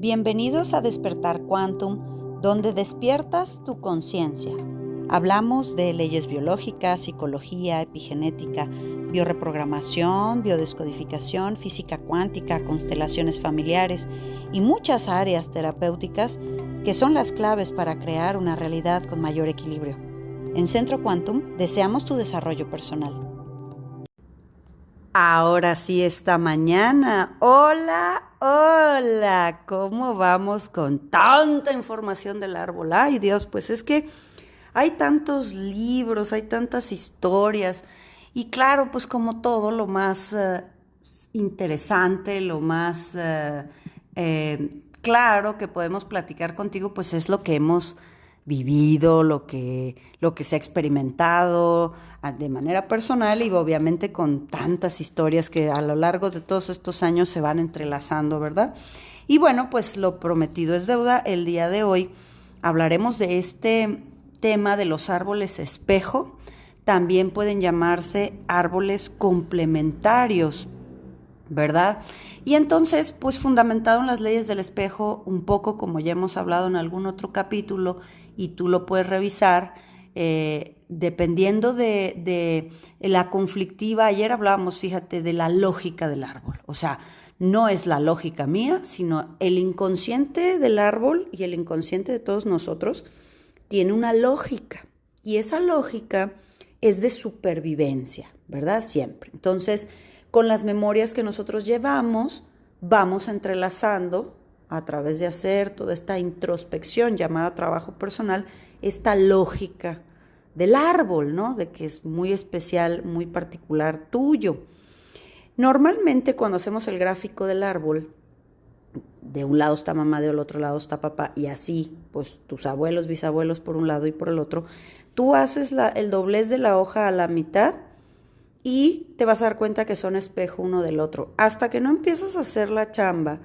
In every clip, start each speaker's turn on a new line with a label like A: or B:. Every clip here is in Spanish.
A: Bienvenidos a Despertar Quantum, donde despiertas tu conciencia. Hablamos de leyes biológicas, psicología, epigenética, bioreprogramación, biodescodificación, física cuántica, constelaciones familiares y muchas áreas terapéuticas que son las claves para crear una realidad con mayor equilibrio. En Centro Quantum deseamos tu desarrollo personal. Ahora sí, esta mañana. Hola, ¿cómo vamos con tanta información del árbol? Ay, Dios, pues es que hay tantos libros, hay tantas historias. Y claro, pues como todo, lo más interesante, lo más claro que podemos platicar contigo, pues es lo que hemos vivido, lo que se ha experimentado de manera personal y obviamente con tantas historias que a lo largo de todos estos años se van entrelazando, ¿verdad? Y bueno, pues lo prometido es deuda. El día de hoy hablaremos de este tema de los árboles espejo. También pueden llamarse árboles complementarios, ¿verdad? Y entonces, pues fundamentado en las leyes del espejo, un poco como ya hemos hablado en algún otro capítulo, y tú lo puedes revisar, dependiendo de la conflictiva. Ayer hablábamos, fíjate, de la lógica del árbol. O sea, no es la lógica mía, sino el inconsciente del árbol y el inconsciente de todos nosotros tiene una lógica. Y esa lógica es de supervivencia, ¿verdad? Siempre. Entonces, con las memorias que nosotros llevamos, vamos entrelazando a través de hacer toda esta introspección llamada trabajo personal, esta lógica del árbol, ¿no? De que es muy especial, muy particular tuyo. Normalmente cuando hacemos el gráfico del árbol, de un lado está mamá, del otro lado está papá, y así, pues tus abuelos, bisabuelos por un lado y por el otro, tú haces el doblez de la hoja a la mitad y te vas a dar cuenta que son espejo uno del otro. Hasta que no empiezas a hacer la chamba,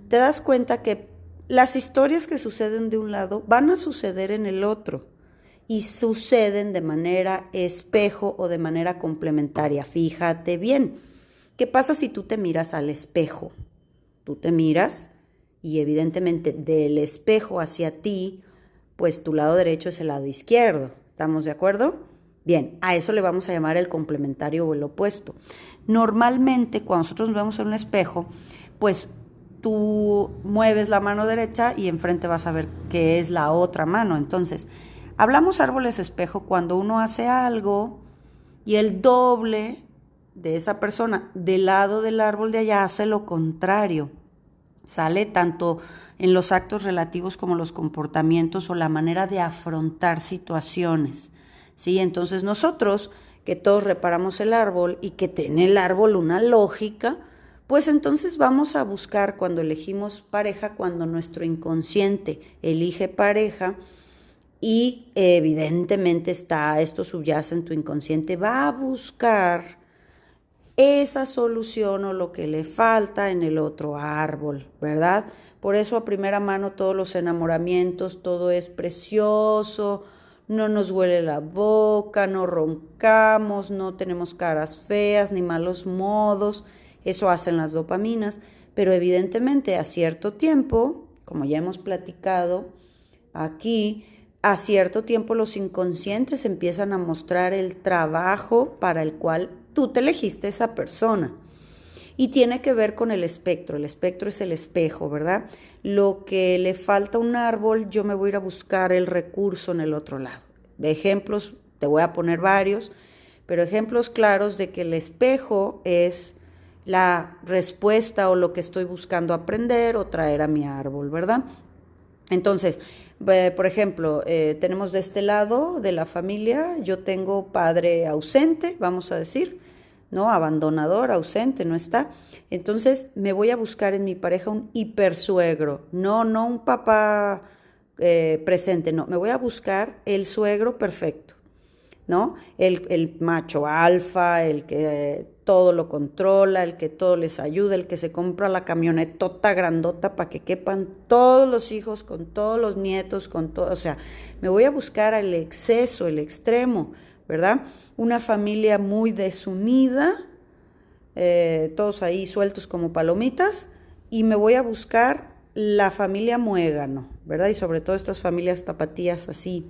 A: te das cuenta que las historias que suceden de un lado van a suceder en el otro y suceden de manera espejo o de manera complementaria. Fíjate bien, ¿qué pasa si tú te miras al espejo? Tú te miras y evidentemente del espejo hacia ti, pues tu lado derecho es el lado izquierdo. ¿Estamos de acuerdo? Bien, a eso le vamos a llamar el complementario o el opuesto. Normalmente cuando nosotros nos vemos en un espejo, pues tú mueves la mano derecha y enfrente vas a ver qué es la otra mano. Entonces, hablamos árboles espejo cuando uno hace algo y el doble de esa persona del lado del árbol de allá hace lo contrario. Sale tanto en los actos relativos como los comportamientos o la manera de afrontar situaciones. ¿Sí? Entonces nosotros, que todos reparamos el árbol y que tiene el árbol una lógica, pues entonces vamos a buscar cuando elegimos pareja, cuando nuestro inconsciente elige pareja y evidentemente esto subyace en tu inconsciente, va a buscar esa solución o lo que le falta en el otro árbol, ¿verdad? Por eso a primera mano todos los enamoramientos, todo es precioso, no nos huele la boca, no roncamos, no tenemos caras feas ni malos modos. Eso hacen las dopaminas, pero evidentemente a cierto tiempo, como ya hemos platicado aquí, a cierto tiempo los inconscientes empiezan a mostrar el trabajo para el cual tú te elegiste esa persona. Y tiene que ver con el espectro es el espejo, ¿verdad? Lo que le falta a un árbol, yo me voy a ir a buscar el recurso en el otro lado. De ejemplos, te voy a poner varios, pero ejemplos claros de que el espejo es la respuesta o lo que estoy buscando aprender o traer a mi árbol, ¿verdad? Entonces, por ejemplo, tenemos de este lado de la familia, yo tengo padre ausente, vamos a decir, ¿no? Abandonador, ausente, no está. Entonces, me voy a buscar en mi pareja un hipersuegro, no un papá presente, no, me voy a buscar el suegro perfecto, ¿no? El macho alfa, el que todo lo controla, el que todo les ayuda, el que se compra la camionetota grandota para que quepan todos los hijos, con todos los nietos, con todo, o sea, me voy a buscar el exceso, el extremo, ¿verdad? Una familia muy desunida, todos ahí sueltos como palomitas, y me voy a buscar la familia Muégano, ¿verdad? Y sobre todo estas familias tapatías así,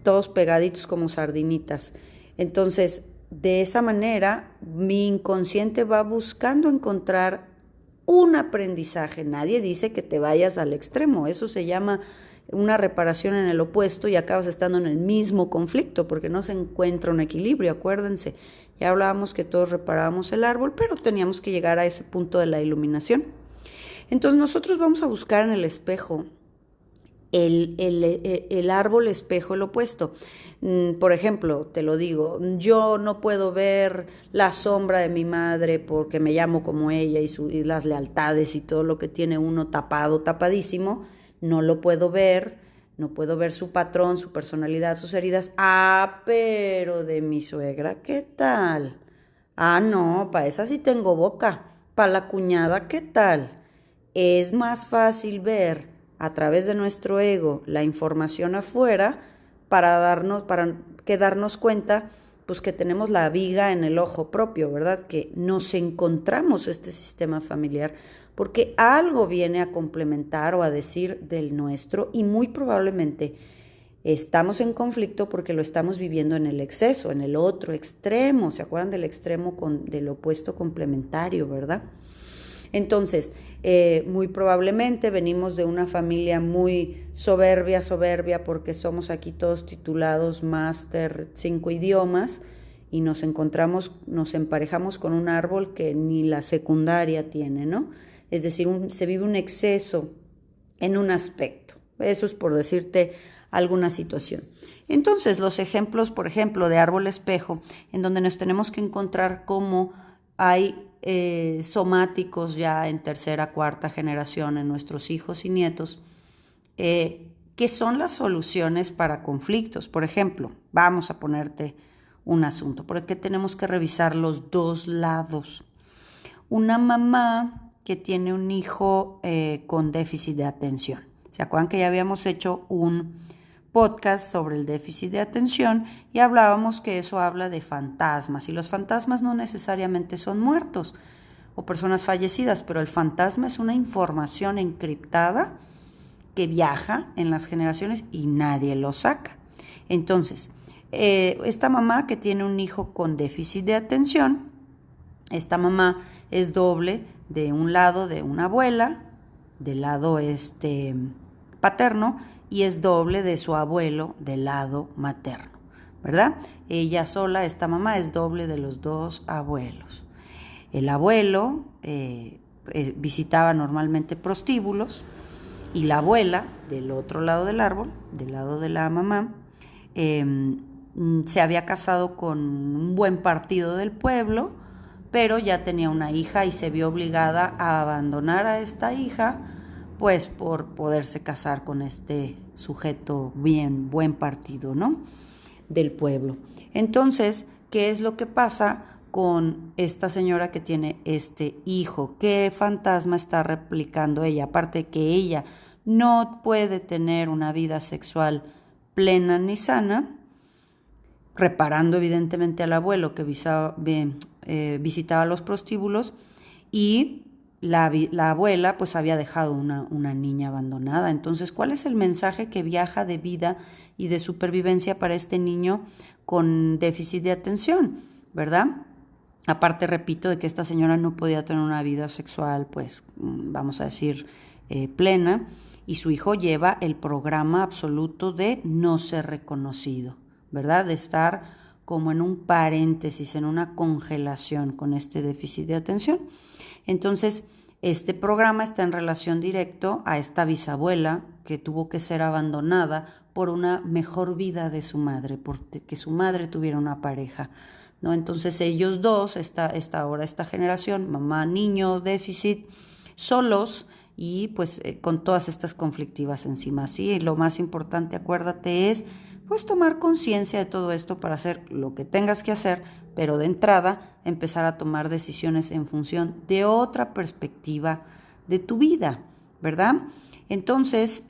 A: todos pegaditos como sardinitas. Entonces, de esa manera, mi inconsciente va buscando encontrar un aprendizaje. Nadie dice que te vayas al extremo. Eso se llama una reparación en el opuesto y acabas estando en el mismo conflicto porque no se encuentra un equilibrio. Acuérdense, ya hablábamos que todos reparábamos el árbol, pero teníamos que llegar a ese punto de la iluminación. Entonces nosotros vamos a buscar en el espejo el árbol espejo, el opuesto. Por ejemplo, te lo digo, yo no puedo ver la sombra de mi madre porque me llamo como ella y las lealtades y todo lo que tiene uno tapado, tapadísimo, no lo puedo ver, no puedo ver su patrón, su personalidad, sus heridas. Ah, pero de mi suegra, ¿qué tal? Ah, no, para esa sí tengo boca. Para la cuñada, ¿qué tal? Es más fácil ver a través de nuestro ego la información afuera para que darnos cuenta pues que tenemos la viga en el ojo propio, ¿verdad? Que nos encontramos este sistema familiar porque algo viene a complementar o a decir del nuestro y muy probablemente estamos en conflicto porque lo estamos viviendo en el exceso, en el otro extremo. ¿Se acuerdan del extremo del opuesto complementario, verdad? Entonces, muy probablemente venimos de una familia muy soberbia, porque somos aquí todos titulados máster 5 idiomas y nos emparejamos con un árbol que ni la secundaria tiene, ¿no? Es decir, se vive un exceso en un aspecto. Eso es por decirte alguna situación. Entonces, los ejemplos, por ejemplo, de árbol espejo, en donde nos tenemos que encontrar cómo hay somáticos ya en tercera, cuarta generación en nuestros hijos y nietos, que son las soluciones para conflictos. Por ejemplo, vamos a ponerte un asunto, porque tenemos que revisar los dos lados. Una mamá que tiene un hijo con déficit de atención. ¿Se acuerdan que ya habíamos hecho un podcast sobre el déficit de atención y hablábamos que eso habla de fantasmas y los fantasmas no necesariamente son muertos o personas fallecidas, pero el fantasma es una información encriptada que viaja en las generaciones y nadie lo saca. Entonces, esta mamá que tiene un hijo con déficit de atención, esta mamá es doble de un lado de una abuela, del lado paterno, y es doble de su abuelo del lado materno, ¿verdad? Ella sola, esta mamá, es doble de los dos abuelos. El abuelo visitaba normalmente prostíbulos y la abuela, del otro lado del árbol, del lado de la mamá, se había casado con un buen partido del pueblo, pero ya tenía una hija y se vio obligada a abandonar a esta hija pues por poderse casar con este sujeto buen partido, ¿no? Del pueblo. Entonces, ¿qué es lo que pasa con esta señora que tiene este hijo? ¿Qué fantasma está replicando ella? Aparte de que ella no puede tener una vida sexual plena ni sana, reparando evidentemente al abuelo que visitaba los prostíbulos, y la abuela pues había dejado una niña abandonada. Entonces, ¿cuál es el mensaje que viaja de vida y de supervivencia para este niño con déficit de atención, verdad? Aparte, repito, de que esta señora no podía tener una vida sexual, pues, vamos a decir, plena, y su hijo lleva el programa absoluto de no ser reconocido, ¿verdad? De estar como en un paréntesis, en una congelación con este déficit de atención. Entonces, este programa está en relación directo a esta bisabuela que tuvo que ser abandonada por una mejor vida de su madre, porque su madre tuviera una pareja, ¿no? Entonces ellos dos, esta generación, mamá, niño, déficit, solos y pues con todas estas conflictivas encima, ¿sí? Y lo más importante, acuérdate, es pues tomar conciencia de todo esto para hacer lo que tengas que hacer, pero de entrada empezar a tomar decisiones en función de otra perspectiva de tu vida, ¿verdad? Entonces,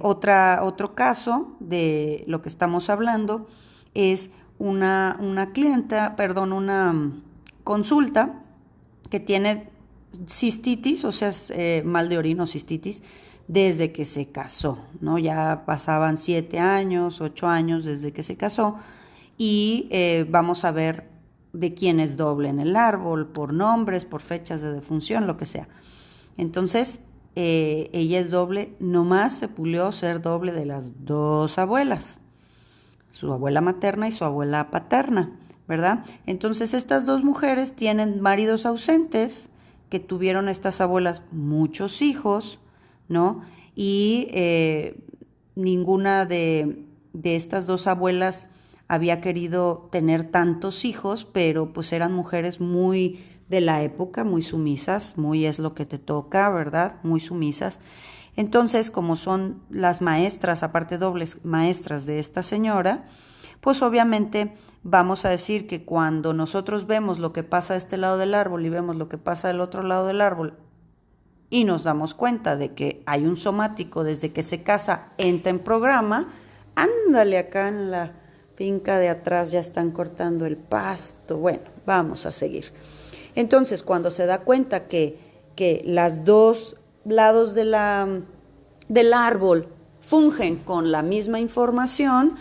A: otro caso de lo que estamos hablando es una consulta que tiene cistitis, o sea, mal de orina o cistitis, desde que se casó, ¿no? Ya pasaban 7 años, 8 años desde que se casó y vamos a ver de quién es doble en el árbol, por nombres, por fechas de defunción, lo que sea. Entonces, ella es doble, nomás se pulió ser doble de las dos abuelas, su abuela materna y su abuela paterna, ¿verdad? Entonces, estas dos mujeres tienen maridos ausentes, que tuvieron estas abuelas muchos hijos, ¿no? Y ninguna de estas dos abuelas había querido tener tantos hijos, pero pues eran mujeres muy de la época, muy sumisas, muy es lo que te toca, ¿verdad? Muy sumisas. Entonces, como son las maestras, aparte dobles maestras de esta señora, pues obviamente vamos a decir que cuando nosotros vemos lo que pasa a este lado del árbol y vemos lo que pasa del otro lado del árbol y nos damos cuenta de que hay un somático desde que se casa, entra en programa, ándale, acá en la finca de atrás ya están cortando el pasto. Bueno, vamos a seguir. Entonces, cuando se da cuenta que las dos lados del árbol fungen con la misma información,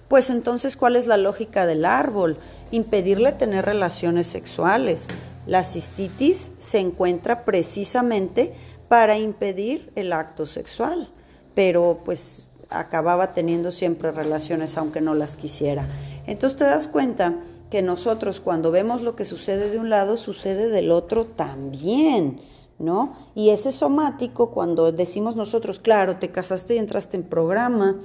A: pues entonces, ¿cuál es la lógica del árbol? Impedirle tener relaciones sexuales. La cistitis se encuentra precisamente para impedir el acto sexual, pero pues acababa teniendo siempre relaciones aunque no las quisiera. Entonces te das cuenta que nosotros cuando vemos lo que sucede de un lado, sucede del otro también, ¿no? Y ese somático, cuando decimos nosotros, claro, te casaste y entraste en programa,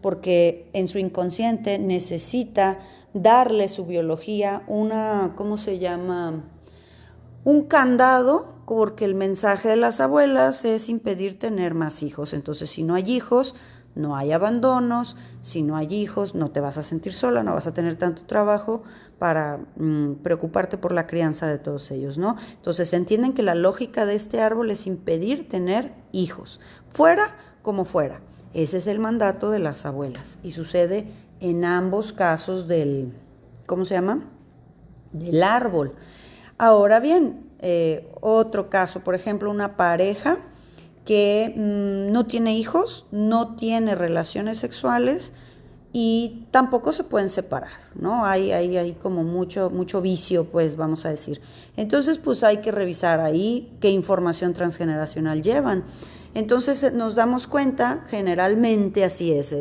A: porque en su inconsciente necesita darle su biología una, ¿cómo se llama? Un candado, porque el mensaje de las abuelas es impedir tener más hijos. Entonces, si no hay hijos, no hay abandonos. Si no hay hijos, no te vas a sentir sola, no vas a tener tanto trabajo para preocuparte por la crianza de todos ellos, ¿no? Entonces, entienden que la lógica de este árbol es impedir tener hijos, fuera como fuera. Ese es el mandato de las abuelas y sucede en ambos casos del, ¿cómo se llama? Del árbol. Ahora bien, otro caso, por ejemplo, una pareja que no tiene hijos, no tiene relaciones sexuales y tampoco se pueden separar, ¿no? Hay como mucho vicio, pues vamos a decir. Entonces, pues hay que revisar ahí qué información transgeneracional llevan. Entonces nos damos cuenta, generalmente así es,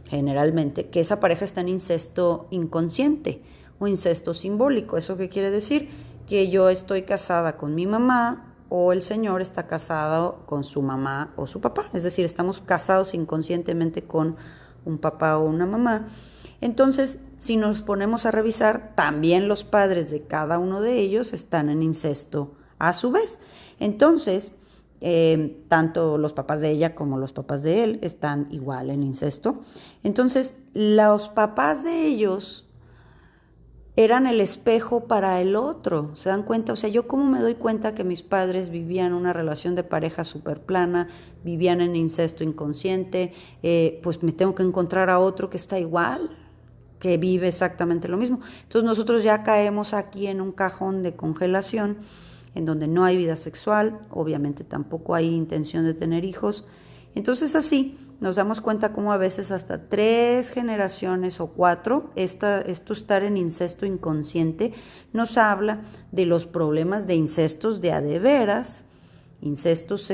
A: generalmente, que esa pareja está en incesto inconsciente o incesto simbólico. ¿Eso qué quiere decir? Que yo estoy casada con mi mamá o el señor está casado con su mamá o su papá. Es decir, estamos casados inconscientemente con un papá o una mamá. Entonces, si nos ponemos a revisar, también los padres de cada uno de ellos están en incesto a su vez. Entonces, tanto los papás de ella como los papás de él están igual en incesto. Entonces, los papás de ellos eran el espejo para el otro, ¿se dan cuenta? O sea, yo cómo me doy cuenta que mis padres vivían una relación de pareja súper plana, vivían en incesto inconsciente, pues me tengo que encontrar a otro que está igual, que vive exactamente lo mismo. Entonces nosotros ya caemos aquí en un cajón de congelación, en donde no hay vida sexual, obviamente tampoco hay intención de tener hijos. Entonces así nos damos cuenta cómo a veces hasta 3 generaciones o 4, esto estar en incesto inconsciente, nos habla de los problemas de incestos de a de veras. Incestos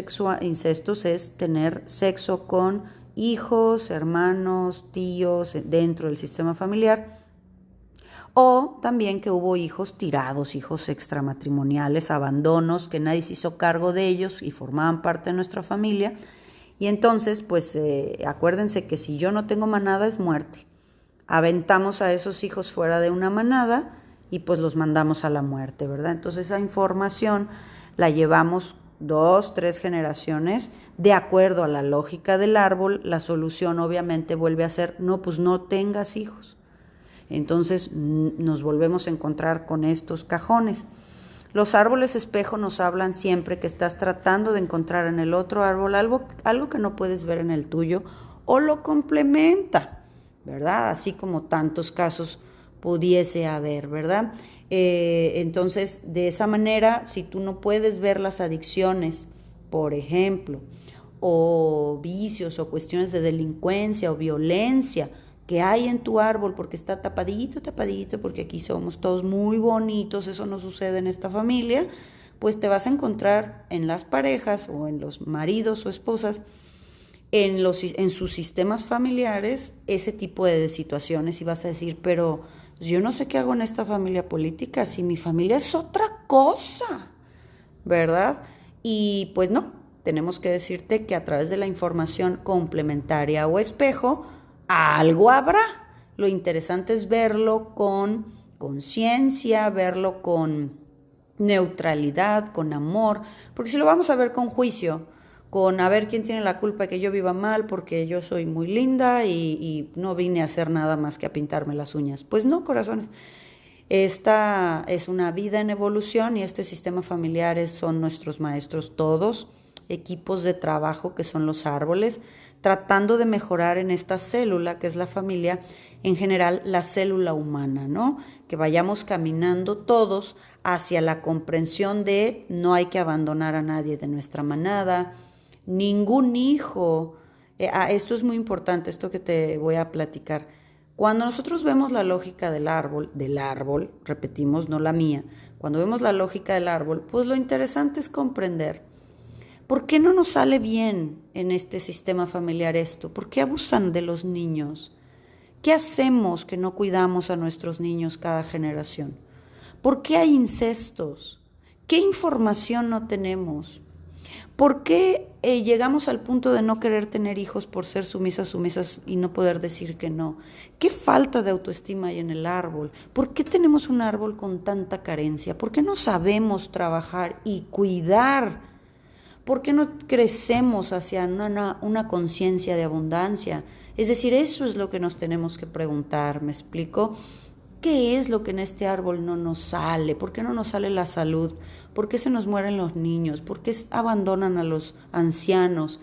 A: es tener sexo con hijos, hermanos, tíos dentro del sistema familiar. O también que hubo hijos tirados, hijos extramatrimoniales, abandonos, que nadie se hizo cargo de ellos y formaban parte de nuestra familia. Y entonces, pues acuérdense que si yo no tengo manada es muerte. Aventamos a esos hijos fuera de una manada y pues los mandamos a la muerte, ¿verdad? Entonces esa información la llevamos 2, 3 generaciones, de acuerdo a la lógica del árbol. La solución obviamente vuelve a ser, no, pues no tengas hijos. Entonces nos volvemos a encontrar con estos cajones. Los árboles espejo nos hablan siempre que estás tratando de encontrar en el otro árbol algo que no puedes ver en el tuyo o lo complementa, ¿verdad? Así como tantos casos pudiese haber, ¿verdad? Entonces, de esa manera, si tú no puedes ver las adicciones, por ejemplo, o vicios o cuestiones de delincuencia o violencia que hay en tu árbol porque está tapadito, tapadito, porque aquí somos todos muy bonitos, eso no sucede en esta familia, pues te vas a encontrar en las parejas o en los maridos o esposas, en sus sistemas familiares, ese tipo de situaciones y vas a decir, pero yo no sé qué hago en esta familia política, si mi familia es otra cosa, ¿verdad? Y pues no, tenemos que decirte que a través de la información complementaria o espejo, algo habrá. Lo interesante es verlo con conciencia, verlo con neutralidad, con amor, porque si lo vamos a ver con juicio, con a ver quién tiene la culpa de que yo viva mal porque yo soy muy linda y no vine a hacer nada más que a pintarme las uñas. Pues no, corazones. Esta es una vida en evolución y este sistema familiar son nuestros maestros todos, equipos de trabajo que son los árboles, tratando de mejorar en esta célula que es la familia, en general la célula humana, ¿no? Que vayamos caminando todos hacia la comprensión de no hay que abandonar a nadie de nuestra manada, ningún hijo, esto es muy importante, esto que te voy a platicar. Cuando nosotros vemos la lógica del árbol, repetimos, no la mía, cuando vemos la lógica del árbol, pues lo interesante es comprender por qué no nos sale bien en este sistema familiar esto, por qué abusan de los niños, qué hacemos que no cuidamos a nuestros niños cada generación, por qué hay incestos, qué información no tenemos. ¿Por qué llegamos al punto de no querer tener hijos por ser sumisas y no poder decir que no? ¿Qué falta de autoestima hay en el árbol? ¿Por qué tenemos un árbol con tanta carencia? ¿Por qué no sabemos trabajar y cuidar? ¿Por qué no crecemos hacia una conciencia de abundancia? Es decir, eso es lo que nos tenemos que preguntar, ¿me explico? ¿Qué es lo que en este árbol no nos sale? ¿Por qué no nos sale la salud? ¿Por qué se nos mueren los niños? ¿Por qué abandonan a los ancianos?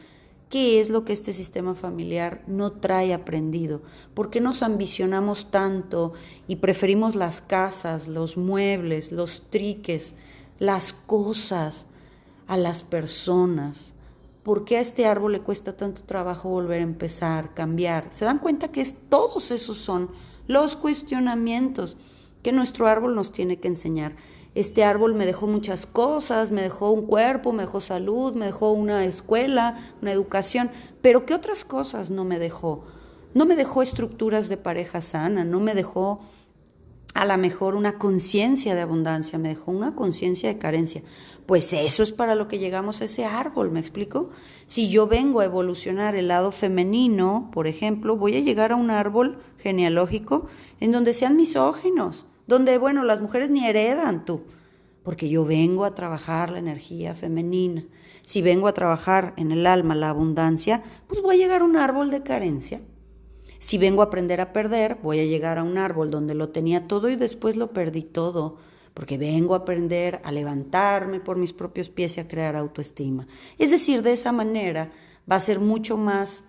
A: ¿Qué es lo que este sistema familiar no trae aprendido? ¿Por qué nos ambicionamos tanto y preferimos las casas, los muebles, los triques, las cosas a las personas? ¿Por qué a este árbol le cuesta tanto trabajo volver a empezar, cambiar? ¿Se dan cuenta que todos esos son los cuestionamientos que nuestro árbol nos tiene que enseñar? Este árbol me dejó muchas cosas, me dejó un cuerpo, me dejó salud, me dejó una escuela, una educación, pero ¿qué otras cosas no me dejó? No me dejó estructuras de pareja sana, no me dejó a lo mejor una conciencia de abundancia, me dejó una conciencia de carencia. Pues eso es para lo que llegamos a ese árbol, ¿me explico? Si yo vengo a evolucionar el lado femenino, por ejemplo, voy a llegar a un árbol genealógico en donde sean misóginos, donde, bueno, las mujeres ni heredan tú, porque yo vengo a trabajar la energía femenina. Si vengo a trabajar en el alma la abundancia, pues voy a llegar a un árbol de carencia. Si vengo a aprender a perder, voy a llegar a un árbol donde lo tenía todo y después lo perdí todo, porque vengo a aprender a levantarme por mis propios pies y a crear autoestima. Es decir, de esa manera va a ser mucho más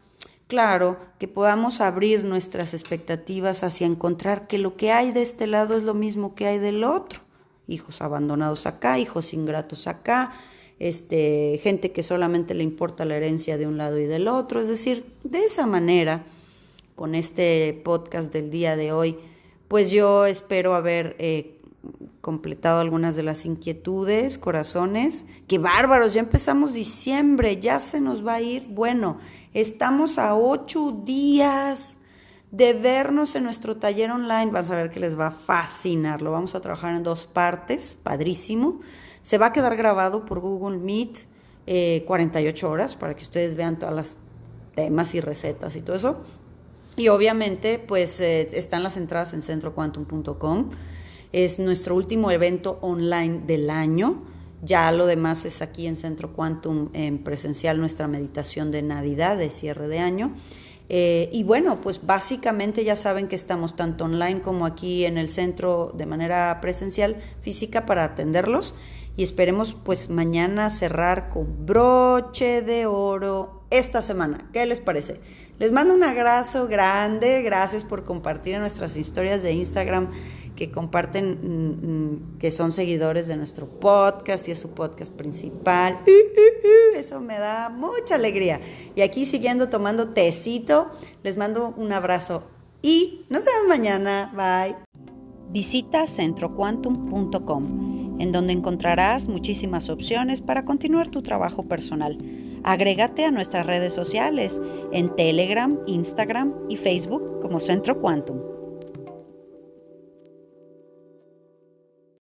A: claro que podamos abrir nuestras expectativas hacia encontrar que lo que hay de este lado es lo mismo que hay del otro. Hijos abandonados acá, hijos ingratos acá, gente que solamente le importa la herencia de un lado y del otro. Es decir, de esa manera, con este podcast del día de hoy, pues yo espero haber completado algunas de las inquietudes, corazones. ¡Qué bárbaros! Ya empezamos diciembre, ya se nos va a ir. Bueno, estamos a 8 días de vernos en nuestro taller online. Vas a ver que les va a fascinar. Lo vamos a trabajar en 2 partes, padrísimo. Se va a quedar grabado por Google Meet 48 horas para que ustedes vean todas las temas y recetas y todo eso. Y obviamente, pues están las entradas en centroquantum.com. Es nuestro último evento online del año. Ya lo demás es aquí en Centro Quantum, en presencial, nuestra meditación de Navidad, de cierre de año. Y bueno, pues básicamente ya saben que estamos tanto online como aquí en el centro de manera presencial, física, para atenderlos. Y esperemos pues mañana cerrar con broche de oro esta semana. ¿Qué les parece? Les mando un abrazo grande, gracias por compartir en nuestras historias de Instagram que comparten, que son seguidores de nuestro podcast y es su podcast principal. Eso me da mucha alegría. Y aquí siguiendo tomando tecito, les mando un abrazo y nos vemos mañana. Bye. Visita centroquantum.com, en donde encontrarás muchísimas opciones para continuar tu trabajo personal. Agrégate a nuestras redes sociales en Telegram, Instagram y Facebook como Centro Quantum.